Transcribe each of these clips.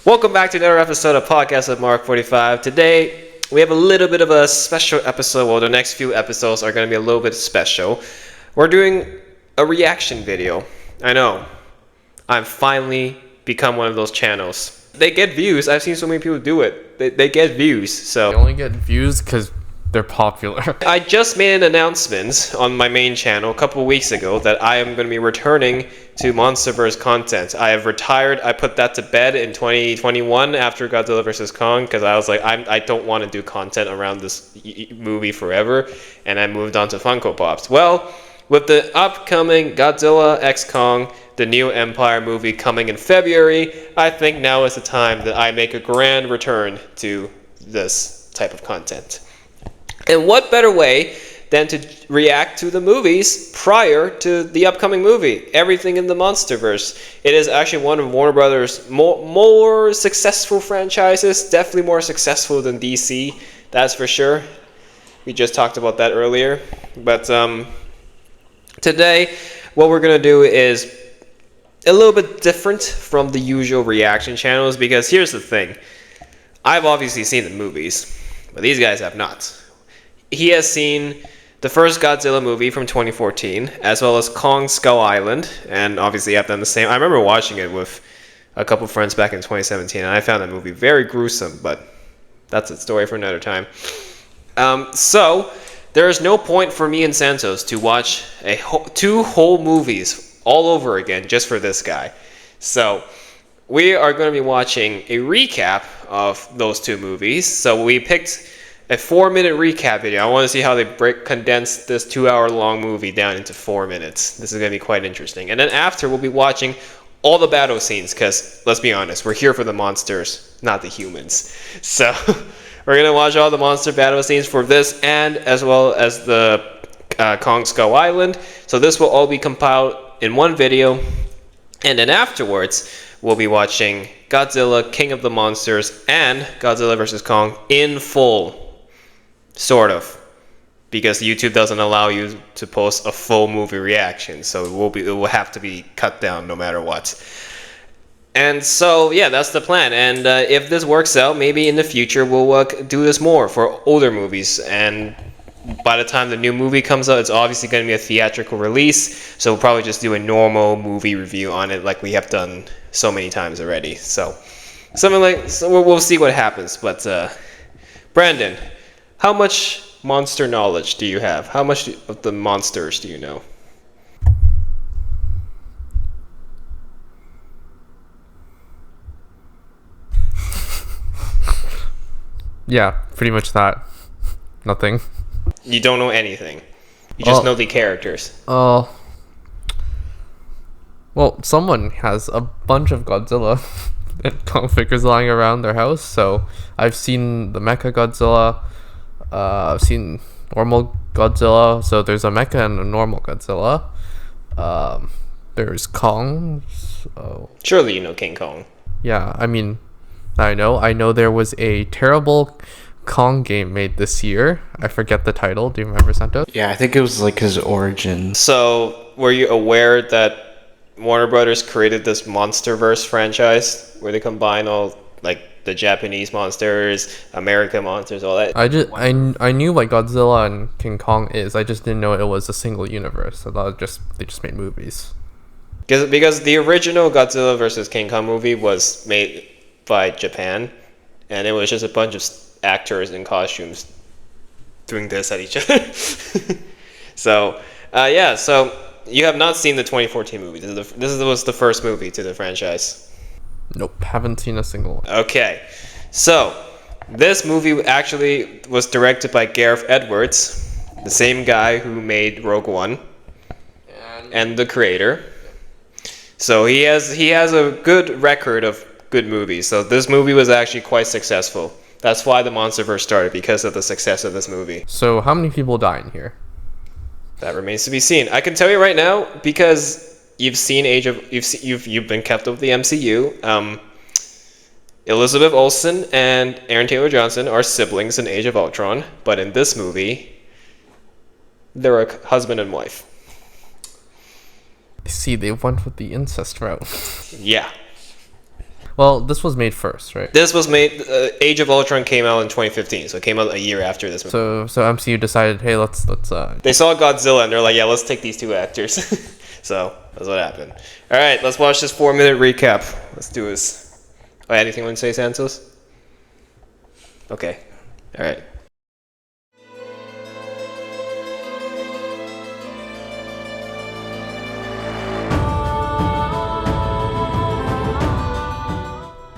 Welcome back to another episode of Podcast of Mark45. Today, we have a little bit of a special episode. Well, the next few episodes are going to be a little bit special. We're doing a reaction video. I know. I've finally become one of those channels. They get views. I've seen so many people do it. They get views, so... They only get views because they're popular. I just made an announcement on my main channel a couple of weeks ago that I am going to be returning to Monsterverse content. I have retired. I put that to bed in 2021 after Godzilla vs. Kong because I was like, I don't want to do content around this movie forever, and I moved on to Funko Pops. Well, with the upcoming Godzilla x Kong, the new Empire movie coming in February, I think now is the time that I make a grand return to this type of content. And what better way than to react to the movies prior to the upcoming movie? Everything in the Monsterverse. It is actually one of Warner Brothers' more successful franchises. Definitely more successful than DC, that's for sure. We just talked about that earlier. But today, what we're going to do is a little bit different from the usual reaction channels, because here's the thing. I've obviously seen the movies, but these guys have not. He has seen the first Godzilla movie from 2014, as well as Kong Skull Island, and obviously I've done the same. I remember watching it with a couple friends back in 2017, and I found that movie very gruesome, but that's a story for another time. So, there is no point for me and Santos to watch two whole movies all over again just for this guy. So, we are going to be watching a recap of those two movies. So, we picked a 4-minute recap video. I want to see how they condense this 2-hour-long movie down into 4 minutes. This is going to be quite interesting. And then after, we'll be watching all the battle scenes, because, let's be honest, we're here for the monsters, not the humans. So, we're going to watch all the monster battle scenes for this, and as well as the Kong Skull Island. So this will all be compiled in one video. And then afterwards, we'll be watching Godzilla, King of the Monsters, and Godzilla vs. Kong in full. Sort of, because YouTube doesn't allow you to post a full movie reaction, so it will have to be cut down no matter what. And so yeah, that's the plan. And if this works out, maybe in the future we'll do this more for older movies. And by the time the new movie comes out, it's obviously going to be a theatrical release, so we'll probably just do a normal movie review on it, like we have done so many times already. So something like, so we'll see what happens. But Brandon, how much monster knowledge do you have? How much of the monsters do you know? Yeah, pretty much that. Nothing. You don't know anything. You just know the characters. Well, someone has a bunch of Godzilla and Kong figures lying around their house, so I've seen the Mecha Godzilla. I've seen normal Godzilla, so there's a Mecha and a normal Godzilla. There's Kong. So surely you know King Kong. Yeah, I mean, I know there was a terrible Kong game made this year. I forget the title. Do you remember, Santos? Yeah, I think it was like his origin. So, were you aware that Warner Brothers created this Monsterverse franchise where they combine all, like, the Japanese monsters, American monsters, all that? I knew what Godzilla and King Kong is. I just didn't know it was a single universe. I thought they just made movies. Because the original Godzilla vs. King Kong movie was made by Japan, and it was just a bunch of actors in costumes doing this at each other. So, yeah, so you have not seen the 2014 movie. This was the first movie to the franchise. Nope, haven't seen a single one. Okay, so this movie actually was directed by Gareth Edwards, the same guy who made Rogue One, and the creator. So he has a good record of good movies. So this movie was actually quite successful. That's why the Monsterverse started, because of the success of this movie. So how many people die in here? That remains to be seen. I can tell you right now, because you've been kept up with the MCU. Elizabeth Olsen and Aaron Taylor Johnson are siblings in Age of Ultron, but in this movie, they're a husband and wife. I see, they went with the incest route. Yeah. Well, this was made first, right? This was made. Age of Ultron came out in 2015, so it came out a year after this movie. So MCU decided, hey, let's They saw Godzilla and they're like, yeah, let's take these two actors. So that's what happened. All right, let's watch this 4-minute recap. Let's do this. Oh, anything you want to say, Santos? Okay. All right.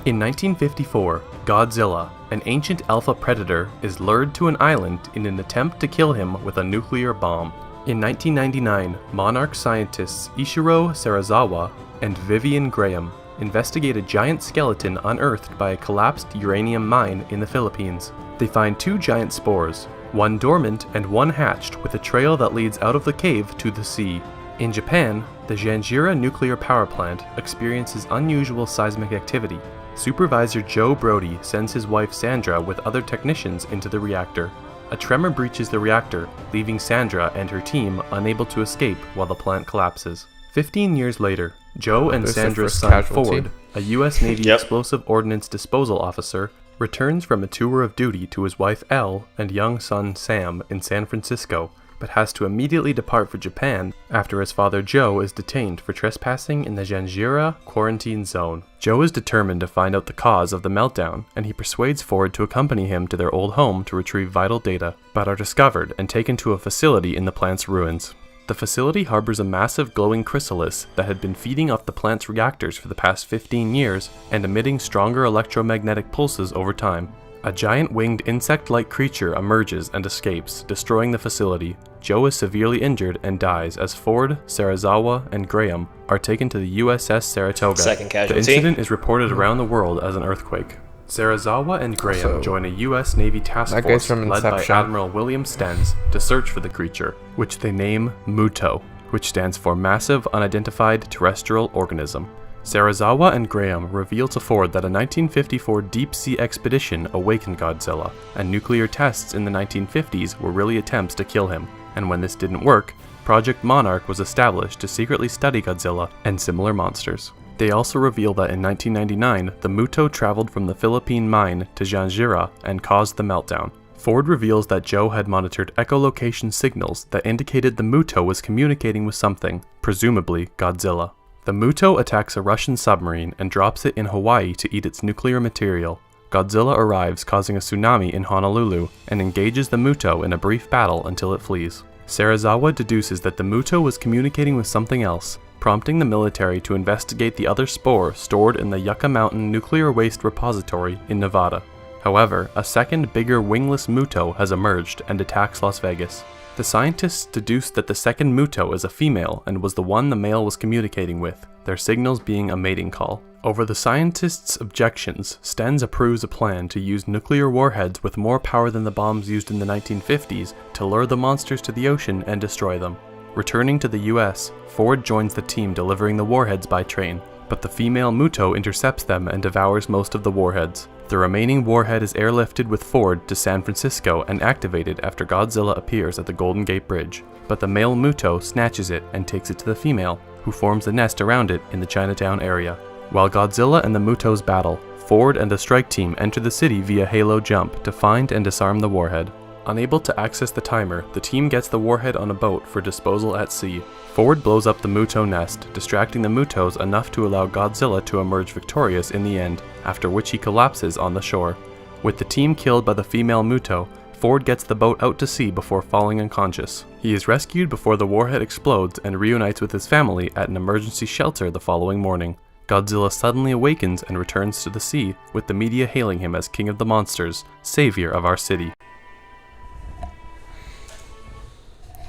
In 1954, Godzilla, an ancient alpha predator, is lured to an island in an attempt to kill him with a nuclear bomb. In 1999, Monarch scientists Ishiro Serizawa and Vivian Graham investigate a giant skeleton unearthed by a collapsed uranium mine in the Philippines. They find 2 giant spores, one dormant and one hatched, with a trail that leads out of the cave to the sea. In Japan, the Janjira nuclear power plant experiences unusual seismic activity. Supervisor Joe Brody sends his wife Sandra with other technicians into the reactor. A tremor breaches the reactor, leaving Sandra and her team unable to escape while the plant collapses. 15 years later, Joe and There's their Sandra's first son casualty. Ford, a U.S. Navy Yep. explosive ordnance disposal officer, returns from a tour of duty to his wife Elle and young son Sam in San Francisco, but has to immediately depart for Japan after his father Joe is detained for trespassing in the Janjira quarantine zone. Joe is determined to find out the cause of the meltdown, and he persuades Ford to accompany him to their old home to retrieve vital data, but are discovered and taken to a facility in the plant's ruins. The facility harbors a massive glowing chrysalis that had been feeding off the plant's reactors for the past 15 years and emitting stronger electromagnetic pulses over time. A giant winged insect-like creature emerges and escapes, destroying the facility. Joe is severely injured and dies as Ford, Serizawa, and Graham are taken to the USS Saratoga. Second casualty. The incident is reported around the world as an earthquake. Serizawa and Graham So, join a U.S. Navy task that guy's force from led by Inception. Admiral William Stenz to search for the creature, which they name MUTO, which stands for Massive Unidentified Terrestrial Organism. Serizawa and Graham reveal to Ford that a 1954 deep-sea expedition awakened Godzilla, and nuclear tests in the 1950s were really attempts to kill him, and when this didn't work, Project Monarch was established to secretly study Godzilla and similar monsters. They also reveal that in 1999, the MUTO traveled from the Philippine mine to Janjira and caused the meltdown. Ford reveals that Joe had monitored echolocation signals that indicated the MUTO was communicating with something, presumably Godzilla. The MUTO attacks a Russian submarine and drops it in Hawaii to eat its nuclear material. Godzilla arrives, causing a tsunami in Honolulu, and engages the MUTO in a brief battle until it flees. Serizawa deduces that the MUTO was communicating with something else, prompting the military to investigate the other spore stored in the Yucca Mountain Nuclear Waste Repository in Nevada. However, a second, bigger wingless MUTO has emerged and attacks Las Vegas. The scientists deduced that the second MUTO is a female and was the one the male was communicating with, their signals being a mating call. Over the scientists' objections, Stenz approves a plan to use nuclear warheads with more power than the bombs used in the 1950s to lure the monsters to the ocean and destroy them. Returning to the US, Ford joins the team delivering the warheads by train, but the female MUTO intercepts them and devours most of the warheads. The remaining warhead is airlifted with Ford to San Francisco and activated after Godzilla appears at the Golden Gate Bridge, but the male MUTO snatches it and takes it to the female, who forms a nest around it in the Chinatown area. While Godzilla and the MUTOs battle, Ford and the strike team enter the city via Halo Jump to find and disarm the warhead. Unable to access the timer, the team gets the warhead on a boat for disposal at sea. Ford blows up the MUTO nest, distracting the MUTOs enough to allow Godzilla to emerge victorious in the end, after which he collapses on the shore. With the team killed by the female MUTO, Ford gets the boat out to sea before falling unconscious. He is rescued before the warhead explodes and reunites with his family at an emergency shelter the following morning. Godzilla suddenly awakens and returns to the sea, with the media hailing him as King of the Monsters, savior of our city.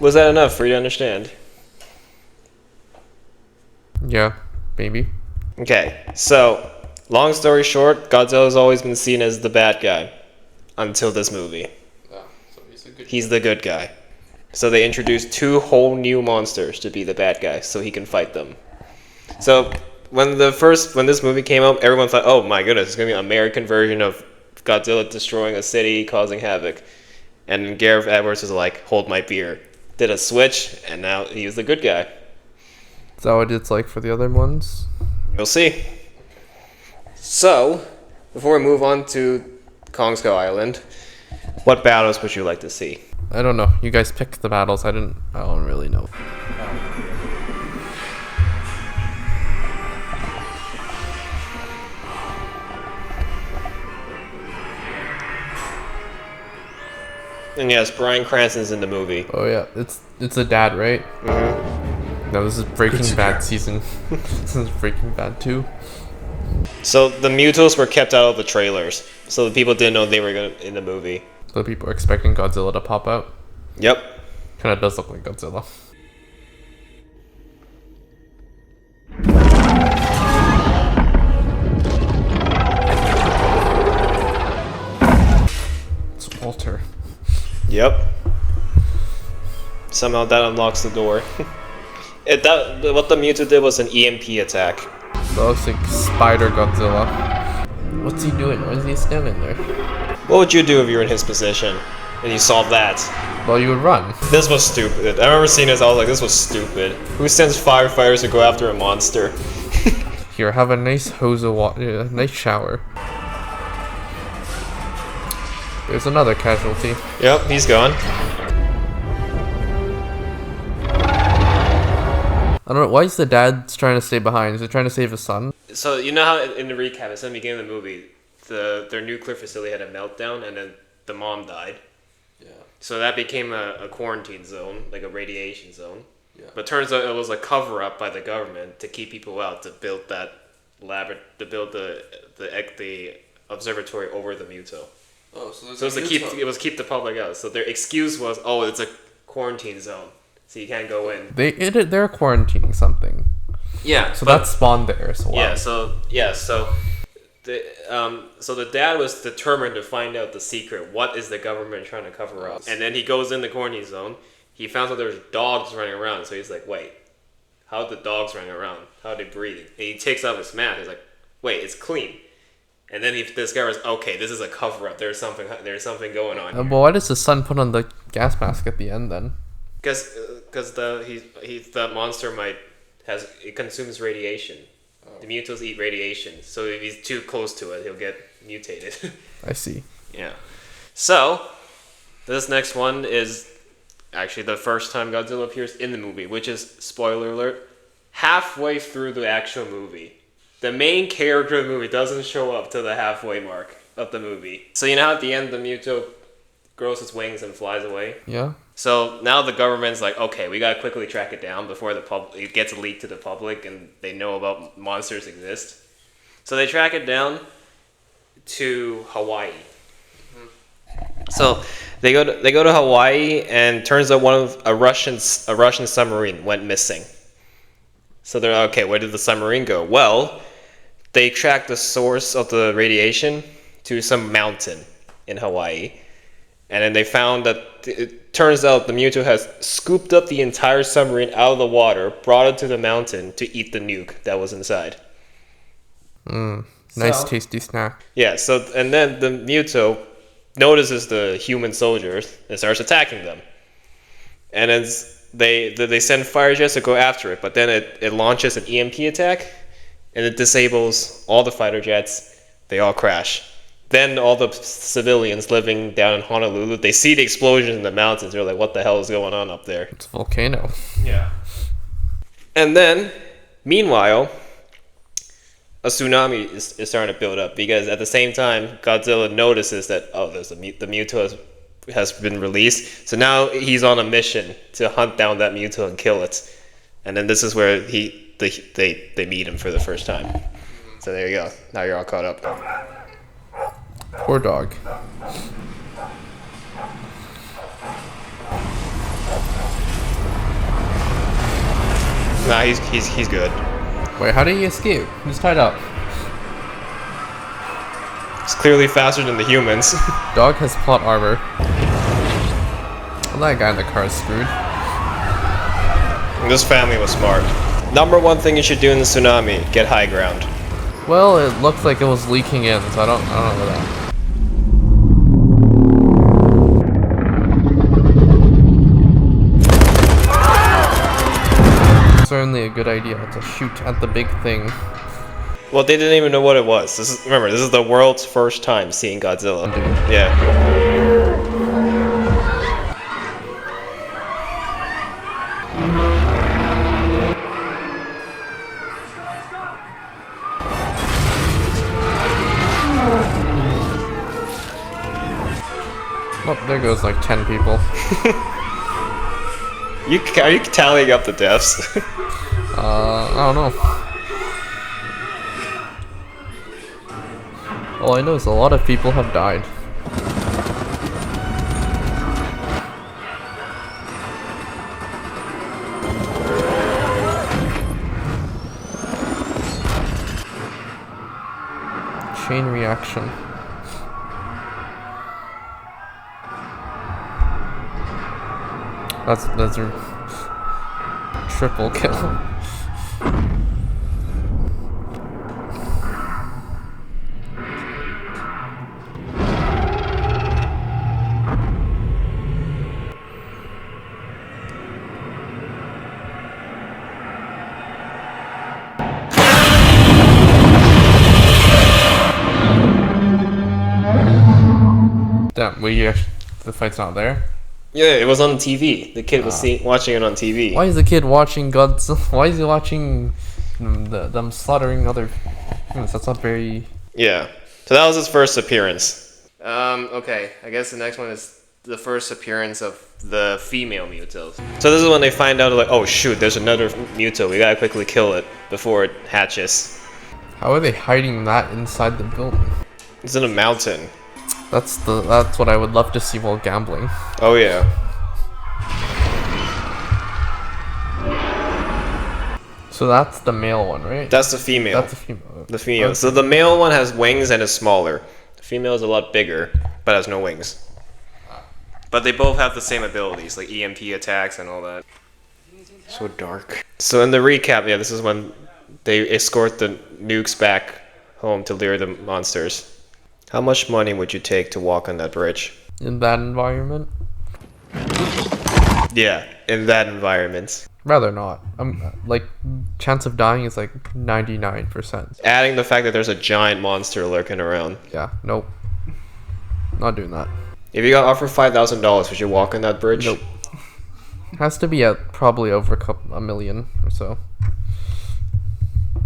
Was that enough for you to understand? Yeah, maybe. Okay, so, long story short, Godzilla's always been seen as the bad guy. Until this movie. He's the good guy. So they introduced 2 whole new monsters to be the bad guys, so he can fight them. So, when this movie came out, everyone thought, oh my goodness, it's going to be an American version of Godzilla destroying a city, causing havoc. And Gareth Edwards was like, hold my beer. Did a switch, and now he's the good guy. Is that what it's like for the other ones? You'll see. So, before we move on to Kong Skull Island, what battles would you like to see? I don't know. You guys picked the battles. I don't really know. And yes, Bryan Cranston's in the movie. Oh yeah, it's a dad, right? Mm-hmm. No, this is Breaking Bad season. This is Breaking Bad 2. So the Mutos were kept out of the trailers, so the people didn't know they were in the movie. So people are expecting Godzilla to pop out. Yep. Kind of does look like Godzilla. It's Walter. Yep. Somehow that unlocks the door. What the Mewtwo did was an EMP attack. That looks like Spider Godzilla. What's he doing? Why is he standing there? What would you do if you were in his position and you saw that? Well, you would run. This was stupid. I remember seeing this, I was like, this was stupid. Who sends firefighters to go after a monster? Here, have a nice hose of water, nice shower. There's another casualty. Yep, he's gone. I don't know, why is the dad trying to stay behind? Is he trying to save his son? So you know how in the recap, at the beginning of the movie, their nuclear facility had a meltdown and then the mom died. Yeah. So that became a quarantine zone, like a radiation zone. Yeah. But turns out it was a cover up by the government to keep people out, to build that the observatory over the Muto. Oh, so So it was keep the public out. So their excuse was, oh, it's a quarantine zone, so you can't go in. They're quarantining something. Yeah. So that spawned there as well. So the dad was determined to find out the secret. What is the government trying to cover up? And then he goes in the quarantine zone. He found out there's dogs running around. So he's like, wait, how are the dogs running around? How are they breathing? And he takes off his mask. He's like, wait, it's clean. And then he discovers, okay, this is a cover up. There's something going on. But why does the son put on the gas mask at the end then? Because the monster it consumes radiation. The Mutos eat radiation, so if he's too close to it, he'll get mutated. I see. Yeah. So, this next one is actually the first time Godzilla appears in the movie, which is, spoiler alert, halfway through the actual movie. The main character of the movie doesn't show up to the halfway mark of the movie. So you know how at the end the Muto grows its wings and flies away? Yeah. So now the government's like, okay, we gotta quickly track it down before it gets leaked to the public and they know about monsters exist. So they track it down to Hawaii. So they go to Hawaii, and turns out a Russian submarine went missing. So they're like, okay, where did the submarine go? Well, they tracked the source of the radiation to some mountain in Hawaii. And then they found that it turns out the Mewtwo has scooped up the entire submarine out of the water, brought it to the mountain to eat the nuke that was inside. Nice tasty snack. Yeah, and then the Mewtwo notices the human soldiers and starts attacking them. And then they send fire jets to go after it, but then it launches an EMP attack, and it disables all the fighter jets. They all crash. Then all the civilians living down in Honolulu, they see the explosions in the mountains. They're like, what the hell is going on up there? It's a volcano. Yeah. And then, meanwhile, a tsunami is starting to build up, because at the same time, Godzilla notices that, the Mewtwo has been released. So now he's on a mission to hunt down that Mewtwo and kill it. And then this is where they meet him for the first time. So there you go. Now you're all caught up. Poor dog. Nah, he's good. Wait, how did he escape? He's tied up. It's clearly faster than the humans. Dog has plot armor. Well, that guy in the car is screwed. This family was smart. Number one thing you should do in the tsunami: get high ground. Well, it looked like it was leaking in, so I don't know that. Ah! Certainly a good idea to shoot at the big thing. Well, they didn't even know what it was. Remember, this is the world's first time seeing Godzilla. Yeah. Oh, there goes like 10 people. Are you tallying up the deaths? I don't know. All I know is a lot of people have died. Chain reaction. That's a triple kill. Damn, the fight's not there? Yeah, it was on TV. The kid was watching it on TV. Why is the kid watching Godzilla? Why is he watching them slaughtering other humans? That's not very... Yeah. So that was his first appearance. Okay. I guess the next one is the first appearance of the female Mutos. So this is when they find out, like, oh shoot, there's another Muto. We gotta quickly kill it before it hatches. How are they hiding that inside the building? It's in a mountain. That's what I would love to see while gambling. Oh yeah. So that's the male one, right? That's the female. That's the female. The female. Okay. So the male one has wings and is smaller. The female is a lot bigger, but has no wings. But they both have the same abilities, like EMP attacks and all that. So dark. So in the recap, yeah, this is when they escort the nukes back home to lure the monsters. How much money would you take to walk on that bridge? In that environment? Yeah, in that environment. Rather not. Like, chance of dying is like 99%. Adding the fact that there's a giant monster lurking around. Yeah, nope. Not doing that. If you got offered $5,000, would you walk on that bridge? Nope. Has to be at probably over a million or so.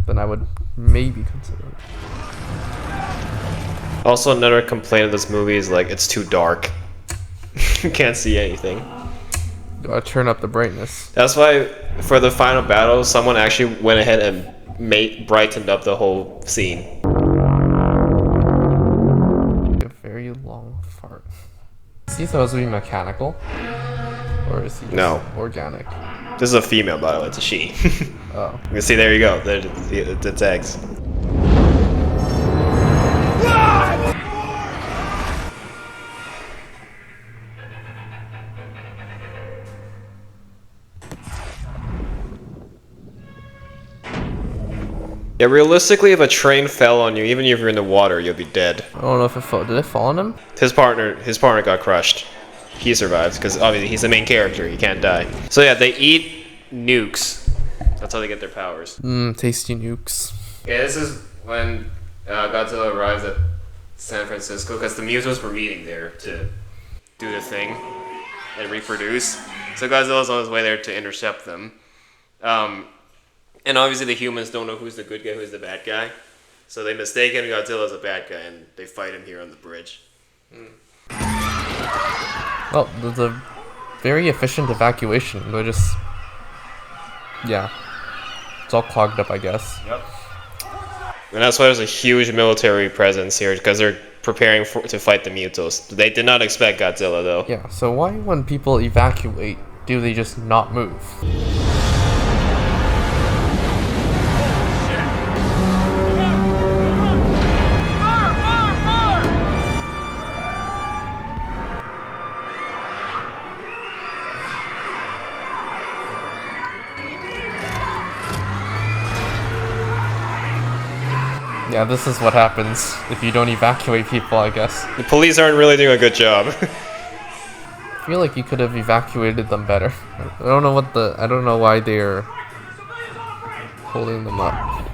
Then I would maybe consider it. Also, another complaint of this movie is like it's too dark. You can't see anything. Gotta turn up the brightness. That's why for the final battle, someone actually went ahead and brightened up the whole scene. A very long fart. Is he supposed to be mechanical? Or is he just organic? This is a female, by the way. It's a she. Oh. You can see, there you go. The tags. Yeah, realistically, if a train fell on you, even if you're in the water, you'll be dead. I don't know if it fell. Did it fall on him? His partner got crushed. He survives because obviously he's the main character. He can't die. So yeah, they eat nukes. That's how they get their powers. Tasty nukes. Yeah, this is when Godzilla arrives at San Francisco because the Mutos were meeting there to do the thing and reproduce. So Godzilla's on his way there to intercept them. And obviously the humans don't know who's the good guy, who's the bad guy. So they mistake him, Godzilla, as a bad guy, and they fight him here on the bridge. Well, there's a very efficient evacuation. They're just... Yeah. It's all clogged up, I guess. Yep. And that's why there's a huge military presence here, because they're preparing to fight the Mutos. They did not expect Godzilla, though. Yeah, so why when people evacuate, do they just not move? Yeah, this is what happens if you don't evacuate people, I guess. The police aren't really doing a good job. I feel like you could have evacuated them better. I don't know why they're holding them up.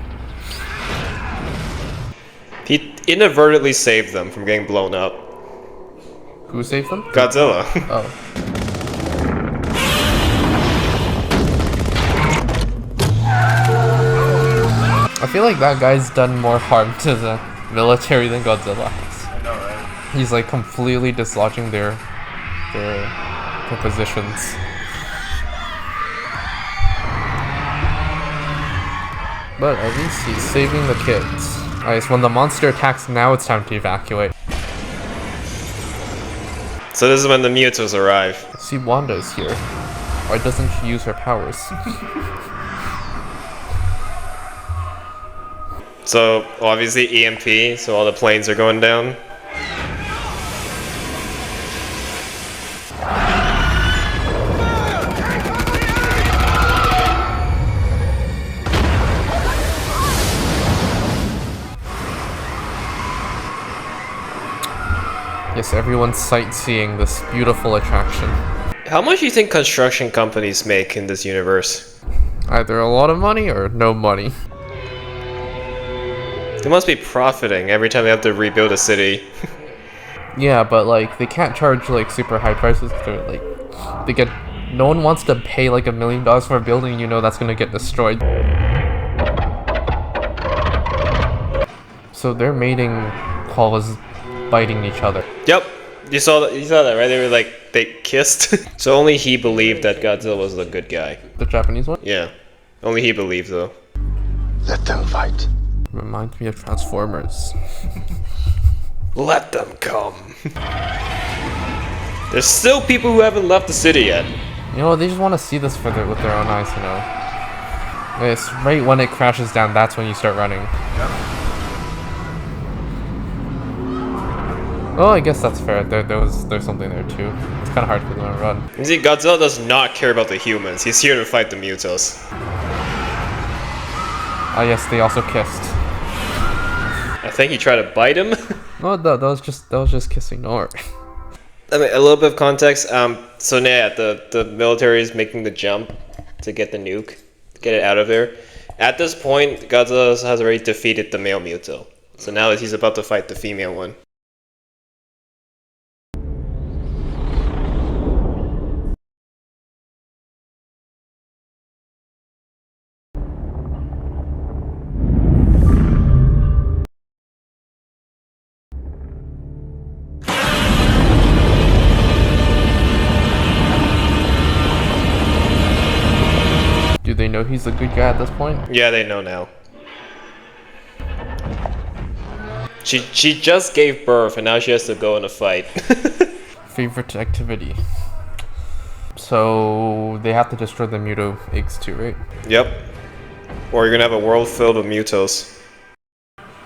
inadvertently saved them from getting blown up. Who saved them? Godzilla. Oh. I feel like that guy's done more harm to the military than Godzilla has. I know, right? He's like completely dislodging their positions. But at least he's saving the kids. Alright, so when the monster attacks, now it's time to evacuate. So this is when the Mutos arrive. See, Wanda's here. Why doesn't she use her powers? So obviously EMP, so all the planes are going down. Yes, everyone's sightseeing this beautiful attraction. How much do you think construction companies make in this universe? Either a lot of money or no money. They must be profiting every time they have to rebuild a city. Yeah, but like they can't charge like super high prices because they're like they get no one wants to pay like $1 million for a building you know that's gonna get destroyed. So their mating call was biting each other. Yep, you saw that, right? They were like, they kissed. So only he believed that Godzilla was the good guy. The Japanese one? Yeah, only he believed though. Let them fight. Reminds me of Transformers. Let them come. There's still people who haven't left the city yet. You know, they just want to see this with their own eyes, you know. It's right when it crashes down, that's when you start running. Oh, I guess that's fair. There's something there too. It's kind of hard for them to run. You see, Godzilla does not care about the humans. He's here to fight the Mutos. Ah, yes, they also kissed. I think he tried to bite him. No, that was just kissing. No worry. I mean, a little bit of context. So yeah, the military is making the jump to get the nuke, get it out of there. At this point, Godzilla has already defeated the male Muto. So now he's about to fight the female one. Do they know he's a good guy at this point? Yeah, they know now. She just gave birth and now she has to go in a fight. Favorite activity. So they have to destroy the Muto eggs too, right? Yep. Or you're gonna have a world filled with Mutos.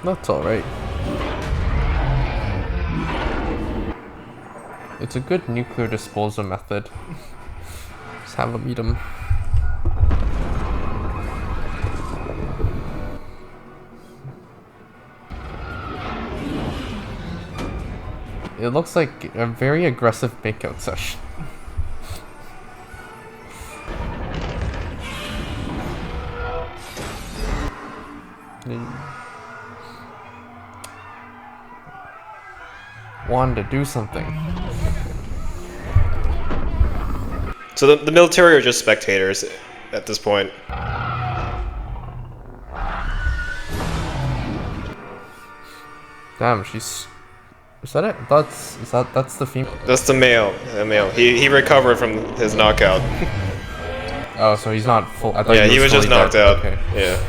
That's alright. It's a good nuclear disposal method. Just have them eat them. It looks like a very aggressive makeout session. Wanda, do something. So the military are just spectators at this point. Damn, she's... Is that it? That's the female. That's the male. The male. He recovered from his knockout. Oh, so he's not full. I thought Yeah, he was just fully knocked dead. out. Okay. Yeah.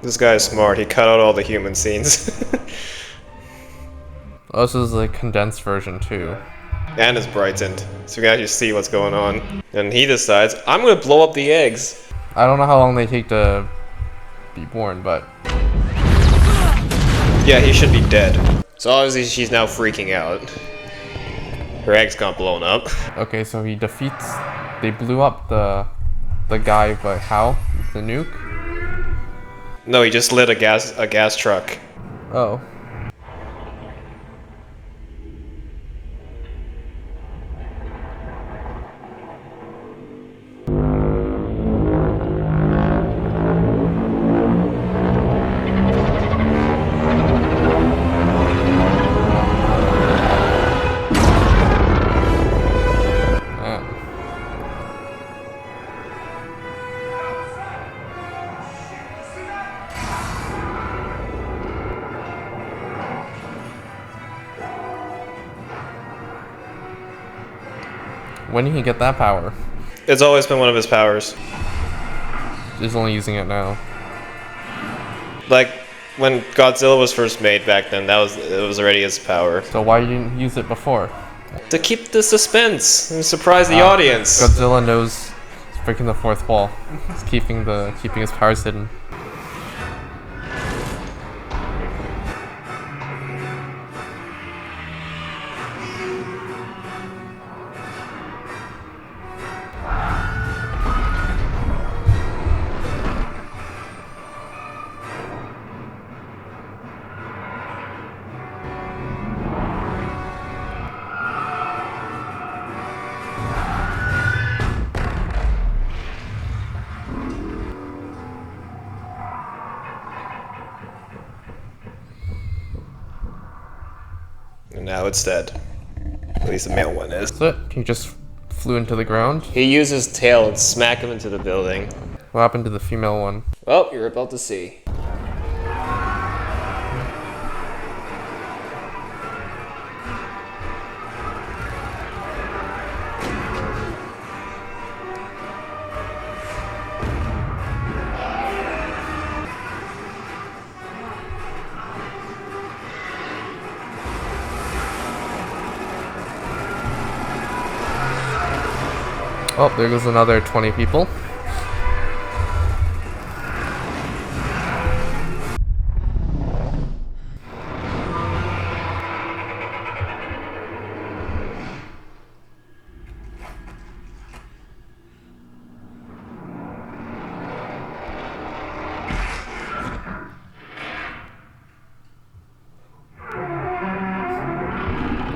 This guy is smart. He cut out all the human scenes. Oh, this is a condensed version too. And it's brightened, so you can actually see what's going on. And he decides, I'm gonna blow up the eggs. I don't know how long they take to be born, but Yeah, he should be dead. So obviously she's now freaking out. Her eggs got blown up. okay. So he defeats. They blew up the guy, but how? The nuke? No, he just lit a gas truck. Oh. When did he get that power? It's always been one of his powers. He's only using it now. Like when Godzilla was first made back then, it was already his power. So why didn't he use it before? To keep the suspense and surprise the audience. Godzilla knows he's breaking the fourth wall. He's keeping his powers hidden. And now it's dead. At least the male one is. That's it. He just flew into the ground. He used his tail and smacked him into the building. What happened to the female one? Well, you're about to see. Oh, there goes another 20 people.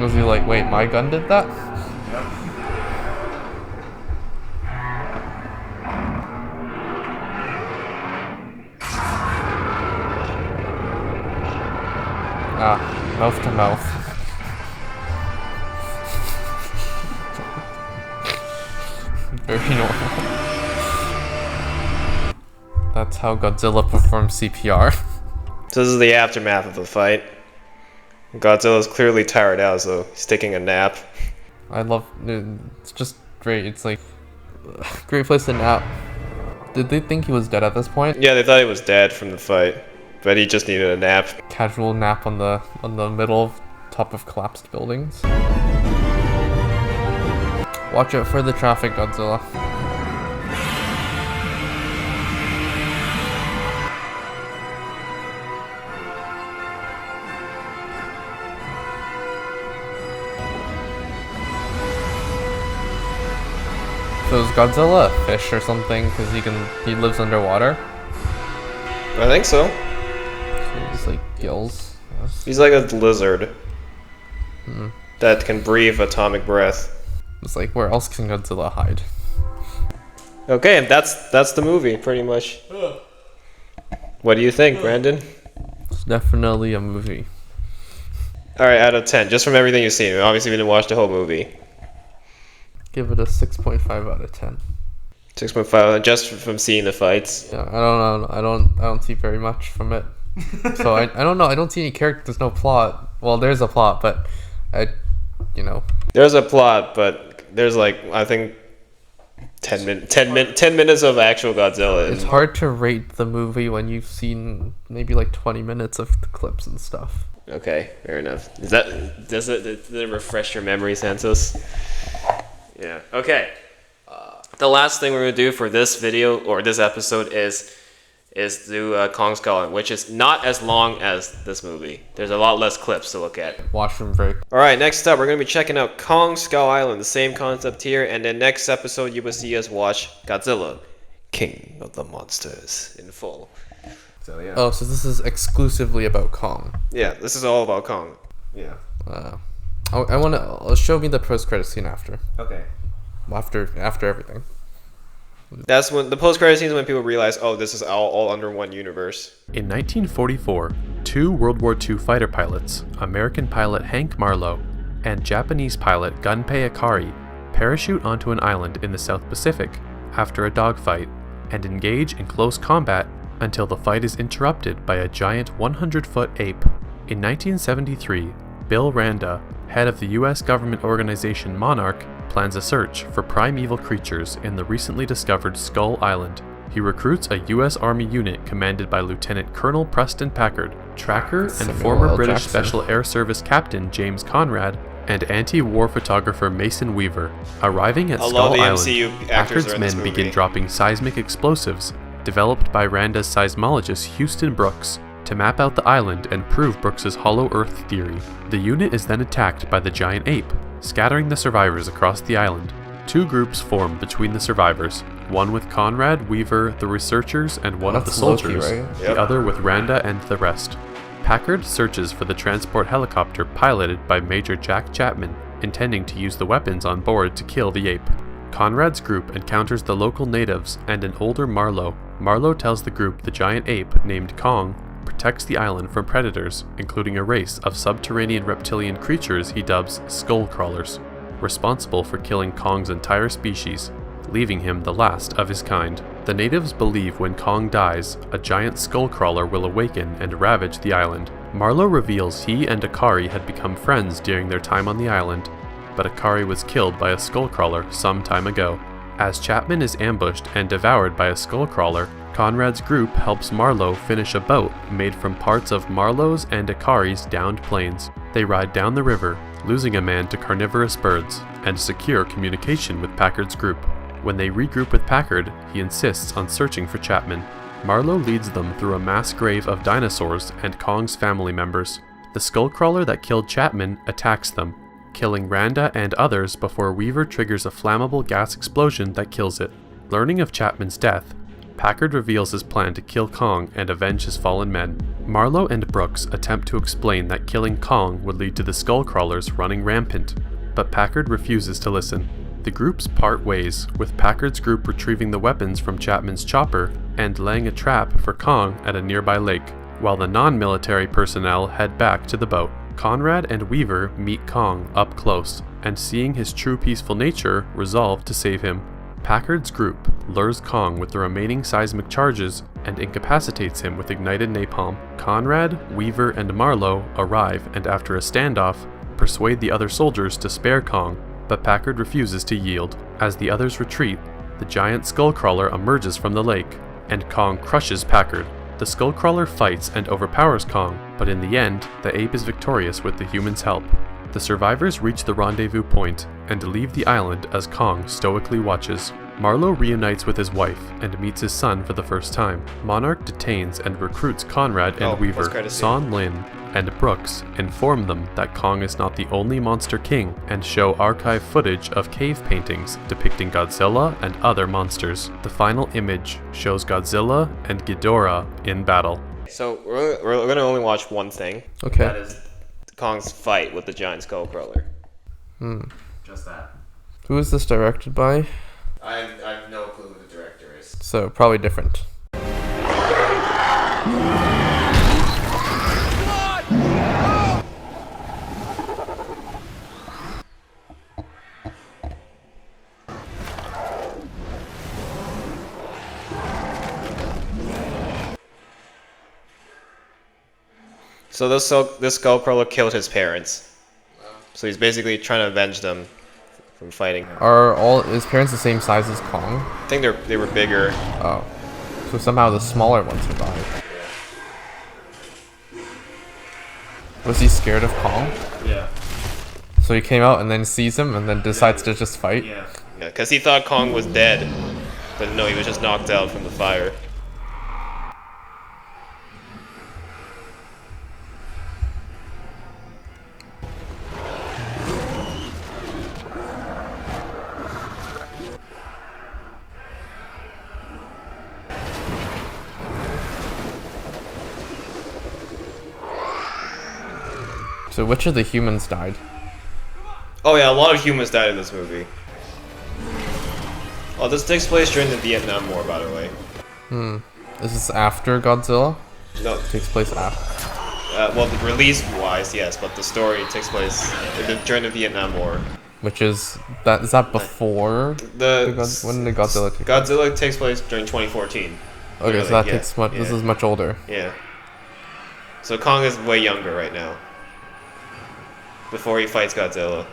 Was he like, wait, my gun did that? Ah, mouth to mouth. Very normal. That's how Godzilla performs CPR. So this is the aftermath of the fight. Godzilla's clearly tired out, so he's taking a nap. I love it. It's just great. It's like great place to nap. Did they think he was dead at this point? Yeah, they thought he was dead from the fight, but he just needed a nap. Casual nap on the middle of top of collapsed buildings. Watch out for the traffic, Godzilla. So is Godzilla a fish or something? Because he lives underwater. I think so. So he's like gills. He's like a lizard that can breathe atomic breath. It's like, where else can Godzilla hide? Okay, and that's the movie, pretty much. What do you think, Brandon? It's definitely a movie. Alright, out of 10, just from everything you've seen. Obviously, we didn't watch the whole movie. Give it a 6.5 out of 10. 6.5, just from seeing the fights. Yeah, I don't see very much from it. So I don't know. I don't see any character. There's no plot. Well, there's a plot, but There's a plot, but there's like, I think 10 minutes of actual Godzilla. It's hard to rate the movie when you've seen maybe like 20 minutes of the clips and stuff. Okay, fair enough. Does it refresh your memory, Santos? Yeah. Okay. The last thing we're gonna do for this video or this episode is do Kong Skull Island, which is not as long as this movie. There's a lot less clips to look at. Washroom break. All right, next up, we're going to be checking out Kong Skull Island, the same concept here, and then next episode, you will see us watch Godzilla, King of the Monsters, in full. So, yeah. Oh, so this is exclusively about Kong. Yeah, this is all about Kong. Yeah. I want to show me the post-credit scene after. Okay. After everything. That's when the post-credit scene is when people realize, oh, this is all under one universe. In 1944, two World War II fighter pilots, American pilot Hank Marlowe and Japanese pilot Gunpei Akari, parachute onto an island in the South Pacific after a dogfight and engage in close combat until the fight is interrupted by a giant 100-foot ape. In 1973, Bill Randa, head of the US government organization Monarch, plans a search for primeval creatures in the recently discovered Skull Island. He recruits a US Army unit commanded by Lieutenant Colonel Preston Packard, tracker and Samuel former L. British Jackson. Special Air Service Captain James Conrad, and anti-war photographer Mason Weaver. Arriving at A lot Skull of the Island, MCU actors Packard's are in this men movie. begin dropping seismic explosives, developed by Randa's seismologist Houston Brooks, to map out the island and prove Brooks's hollow earth theory. The unit is then attacked by the giant ape, scattering the survivors across the island. Two groups form between the survivors, one with Conrad, Weaver, the researchers, and one of the That's Loki, soldiers, right? Yep. the other with Randa and the rest. Packard searches for the transport helicopter piloted by Major Jack Chapman, intending to use the weapons on board to kill the ape. Conrad's group encounters the local natives and an older Marlowe. Marlowe tells the group the giant ape, named Kong, protects the island from predators, including a race of subterranean reptilian creatures he dubs skull crawlers, responsible for killing Kong's entire species, leaving him the last of his kind. The natives believe when Kong dies, a giant skull crawler will awaken and ravage the island. Marlowe reveals he and Akari had become friends during their time on the island, but Akari was killed by a skull crawler some time ago. As Chapman is ambushed and devoured by a skull crawler, Conrad's group helps Marlowe finish a boat made from parts of Marlowe's and Akari's downed planes. They ride down the river, losing a man to carnivorous birds, and secure communication with Packard's group. When they regroup with Packard, he insists on searching for Chapman. Marlowe leads them through a mass grave of dinosaurs and Kong's family members. The skullcrawler that killed Chapman attacks them, killing Randa and others before Weaver triggers a flammable gas explosion that kills it. Learning of Chapman's death, Packard reveals his plan to kill Kong and avenge his fallen men. Marlowe and Brooks attempt to explain that killing Kong would lead to the skullcrawlers running rampant, but Packard refuses to listen. The groups part ways, with Packard's group retrieving the weapons from Chapman's chopper and laying a trap for Kong at a nearby lake, while the non-military personnel head back to the boat. Conrad and Weaver meet Kong up close, and seeing his true peaceful nature, resolve to save him. Packard's group lures Kong with the remaining seismic charges and incapacitates him with ignited napalm. Conrad, Weaver, and Marlowe arrive and after a standoff, persuade the other soldiers to spare Kong, but Packard refuses to yield. As the others retreat, the giant skullcrawler emerges from the lake, and Kong crushes Packard. The skullcrawler fights and overpowers Kong, but in the end, the ape is victorious with the humans' help. The survivors reach the rendezvous point and leave the island as Kong stoically watches. Marlowe reunites with his wife and meets his son for the first time. Monarch detains and recruits Conrad and Weaver. Son Lin and Brooks inform them that Kong is not the only monster king and show archive footage of cave paintings depicting Godzilla and other monsters. The final image shows Godzilla and Ghidorah in battle. So we're gonna only watch one thing. Okay. That is Kong's fight with the giant skullcrawler. Just that. Who is this directed by? I have no clue who the director is. So probably different. So this skullcrawler killed his parents. So he's basically trying to avenge them from fighting him. Are all his parents the same size as Kong? I think they were bigger. Oh. So somehow the smaller one survived. Was he scared of Kong? Yeah. So he came out and then sees him and then decides to just fight? Yeah, because he thought Kong was dead. But no, he was just knocked out from the fire. So which of the humans died? Oh yeah, a lot of humans died in this movie. Oh, this takes place during the Vietnam War, by the way. Is this after Godzilla? No, Takes place after. well, the release-wise, yes, but the story takes place during the Vietnam War. Which is that before when did Godzilla take place? Godzilla takes place during 2014. Okay, Really, so that yeah, takes much. This yeah. is much older. Yeah. So Kong is way younger right now. before he fights Godzilla.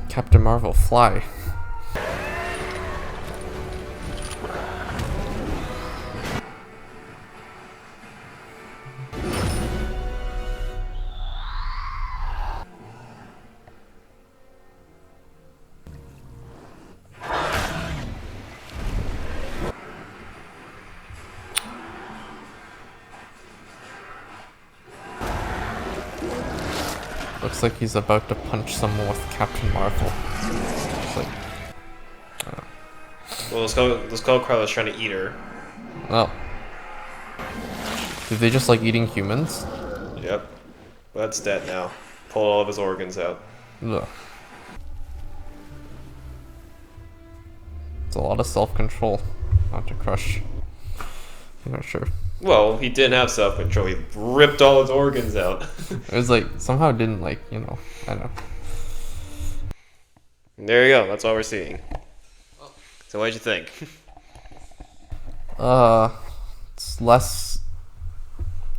Captain Marvel, fly. Looks like he's about to punch someone with Captain Marvel. It's like, Well, the Skullcrawler's trying to eat her. oh. Did they just like eating humans? Yep. But that's dead now. Pull all of his organs out. Ugh. It's a lot of self-control. Not to crush. I'm not sure. Well, he didn't have self-control. He ripped all his organs out. It was like, somehow didn't like, I don't know. And there you go. That's all we're seeing. So what'd you think?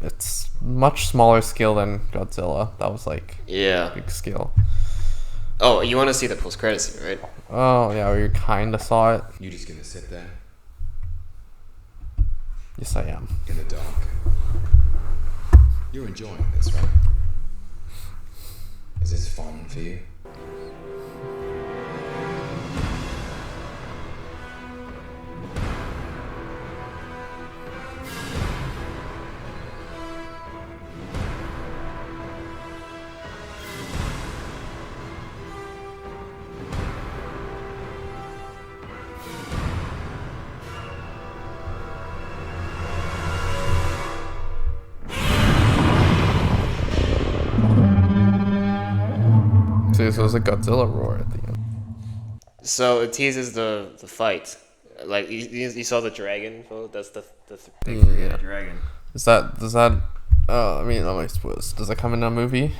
It's much smaller scale than Godzilla. That was like Yeah. big scale. Oh, you want to see the post-credits scene, right? Oh yeah, we kinda saw it. You just gonna sit there Yes, I am. in the dark. You're enjoying this, right? Is this fun for you? So this was a Godzilla roar at the end. So it teases the fight. Like you saw the dragon. Oh, that's the big Yeah. dragon. Does that? I mean, I suppose. Does that come in a movie?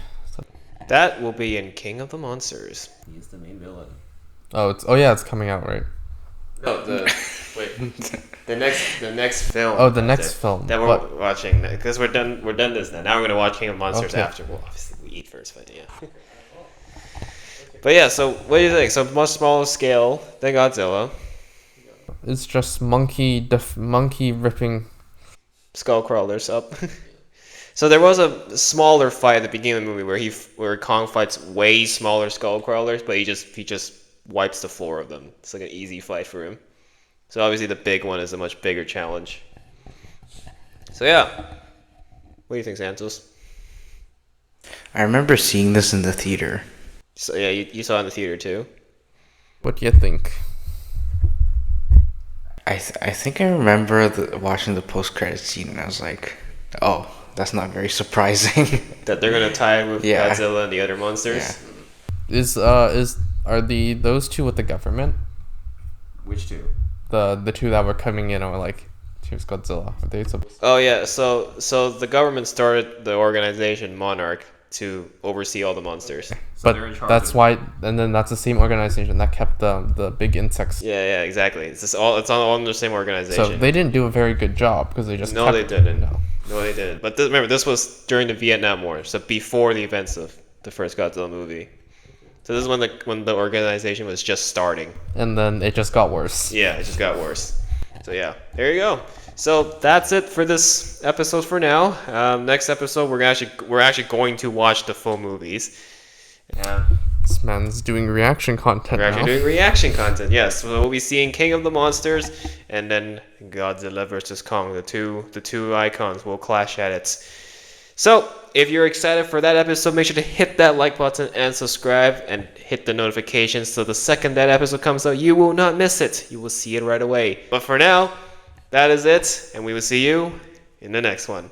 That will be in King of the Monsters. He's the main villain. It's coming out, right? No, the next film. Oh, the next film. that we're watching, because we're done this now. Now we're gonna watch King of Monsters Okay. after. Well, obviously we eat first, but yeah. But yeah, so what do you think? So much smaller scale than Godzilla. It's just monkey ripping. Skull crawlers up. So there was a smaller fight at the beginning of the movie where Kong fights way smaller skull crawlers, but he just wipes the floor of them. It's like an easy fight for him. So obviously the big one is a much bigger challenge. So yeah, what do you think, Santos? I remember seeing this in the theater. So yeah, you saw it in the theater too. What do you think? I think I remember watching the post-credit scene and I was like, oh, that's not very surprising. That they're gonna tie it with Yeah. Godzilla and the other monsters. Yeah. Are those two with the government? Which two? The two that were coming in and were like, here's Godzilla. Are they supposed? Oh yeah, so the government started the organization Monarch to oversee all the monsters. But that's why, and then that's the same organization that kept the big insects. Yeah, exactly. It's all in the same organization. So they didn't do a very good job because they just No, kept, they didn't. No. No, they didn't. But remember, this was during the Vietnam War, so before the events of the first Godzilla movie. So this is when the organization was just starting. And then it just got worse. Yeah, it just got worse. So yeah, there you go. So that's it for this episode for now. Next episode, we're actually going to watch the full movies. Yeah. This man's doing reaction content We're now. actually doing reaction content, yes. So we'll be seeing King of the Monsters and then Godzilla versus Kong. The two icons will clash at it. So, if you're excited for that episode, make sure to hit that like button and subscribe and hit the notifications so the second that episode comes out, you will not miss it. You will see it right away. But for now, that is it, and we will see you in the next one.